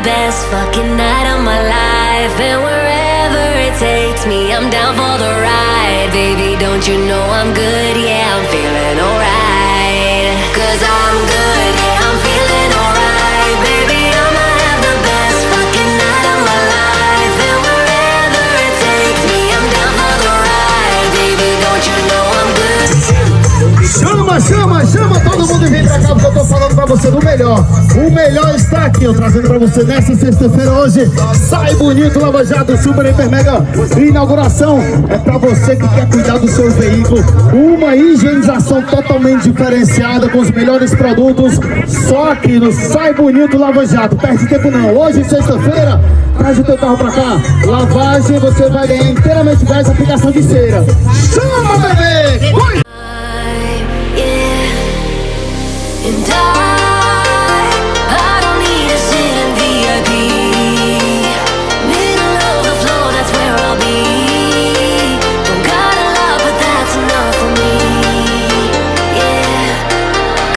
the best fucking night of my life. And wherever it takes me, I'm down for the ride. Baby, don't you know I'm good? Yeah, I'm feeling alright. 'Cause I'm good, yeah, I'm feeling alright. Baby, I'ma have the best fucking night of my life. And wherever it takes me, I'm down for the ride. Baby, don't you know I'm good? Chama, chama, chama todo mundo e vem pra cá, porque eu tô falando pra você do melhor. O melhor está aqui, eu trazendo pra você nesta sexta-feira hoje. Sai Bonito, Lava-jato, super, hiper, mega inauguração. É pra você que quer cuidar do seu veículo. Uma higienização totalmente diferenciada, com os melhores produtos. Só aqui no Sai Bonito, Lava-jato. Perde tempo não, hoje sexta-feira, traz o teu carro pra cá. Lavagem, você vai ganhar inteiramente grátis a aplicação de cera. Chama, bebê! Ui! And